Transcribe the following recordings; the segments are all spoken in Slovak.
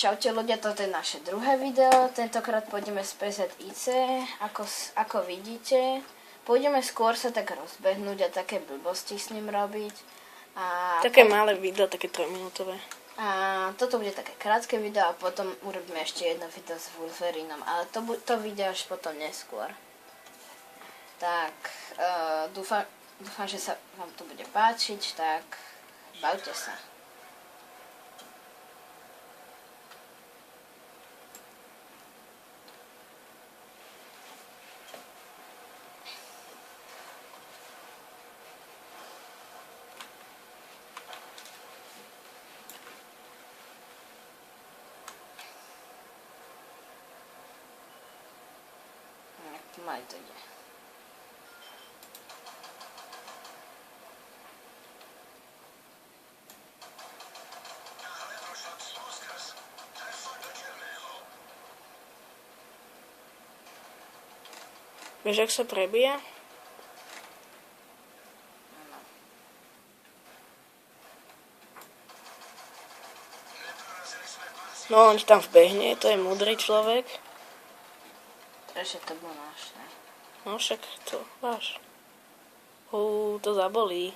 čaute ľudia, toto je naše druhé video. Tentokrát pôjdeme z PZIC, ako vidíte. Pôjdeme skôr sa tak rozbehnúť a také blbosti s ním robiť. Také malé video, také 3-minútové. A toto bude také krátke video a potom urobíme ešte jedno video s Wolverinom, ale to video až potom neskôr. Tak, dúfam, že sa vám to bude páčiť, tak bavte sa. Maj to ide. Vieš, ak sa prebíja? No, on tam vbehne, to je múdry človek. Ešte to bol náš, ne? No však to, váš. To zabolí.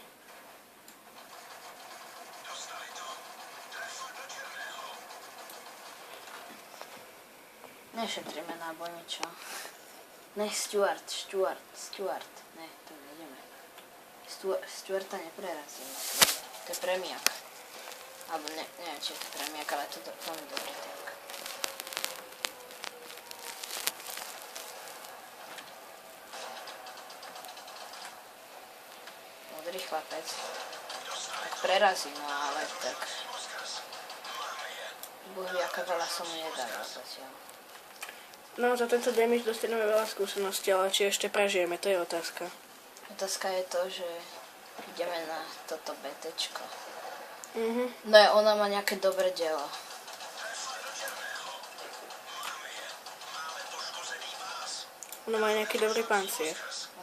Nešetríme na boničo. Ne, Stuart. Ne, to nejdeme. Stuarta neprerazíme. To je premiak. Alebo neviem, či je to premiak, ale to veľmi dobrý tank. Modrý chlapec. Tak prerazí, no ale tak... Boh vie, aká veľa som mu nedával zatiaľ. No, za tento damage dostaneme veľa skúseností, ale či ešte prežijeme, to je otázka. Otázka je to, že ideme na toto BTčko. Mhm. No ona má nejaké dobré dielo. Ona má nejaký dobrý pancier.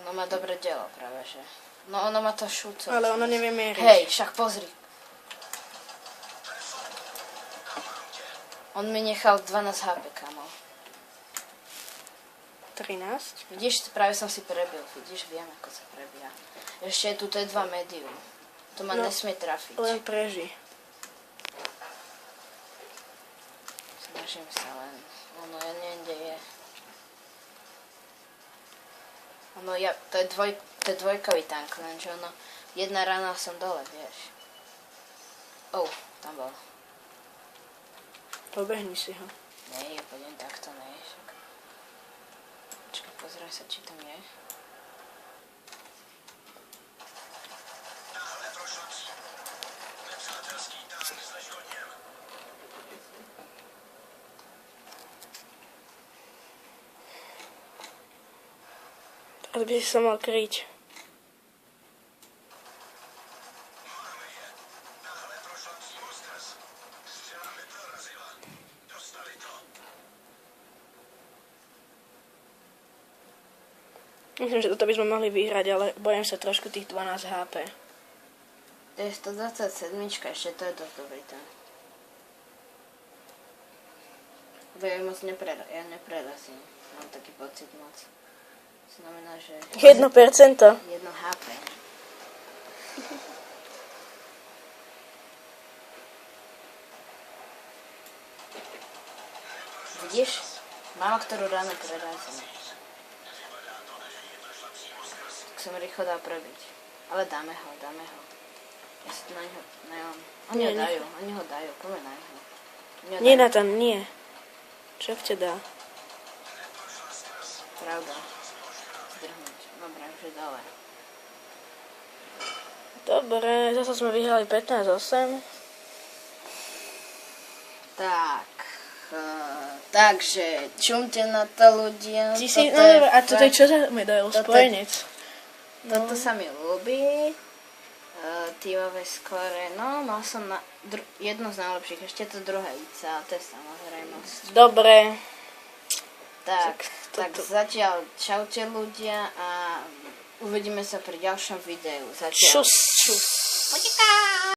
Ona má dobré dielo práve, že. No ona má to šúco. Ale ona nevie mieriť. Hej, však pozri. On mi nechal 12 HP, kamo. 13? Vidíš, práve som si prebil. Vidíš, viem, ako sa prebíja. Ešte tu je 2 medium. To ma nesmie trafiť. Len prežij. Snažím sa len. Ono, ja neviem, kde je. Ono, to je dvojkový tank, lenže ono, jedna rána som dole, vieš. Tam bol. Pobehni si ho. Nie, pôjdem takto, ne. Počkaj, pozraj sa, či tam je. Teraz by si sa mal kryť. Myslím, že toto by sme mohli vyhrať, ale bojím sa trošku tých 12 HP. To je 127, ešte to je dosť dobrý ten. Ja moc neprerazím. Mám taký pocit moc. Znamená, že... 1%. 1 HP. Vidíš? Málo ktorú ráno prerazím. Tak som rýchlo dal prebiť. Ale dáme ho. Ja si to na neho... Oni ho dajú, poďme na neho. Nie, Nathan, nie. Čo te dá? Pravda. Zdrhnúť. Dobre, už je dole. Dobre, zase sme vyhrali 15-8. Tak. Takže, čumte na to ľudia. A toto je čo za medail? Spojenec. Toto sa mi ľúbi. Tímové skóre. No, mal som jedno z najlepších. Ešte to druhé IC, ale to je samozrejmosť. Dobre. Tak zatiaľ čaute ľudia a uvidíme sa pri ďalšom videu. Zatiaľ. Čus. Utíkaj!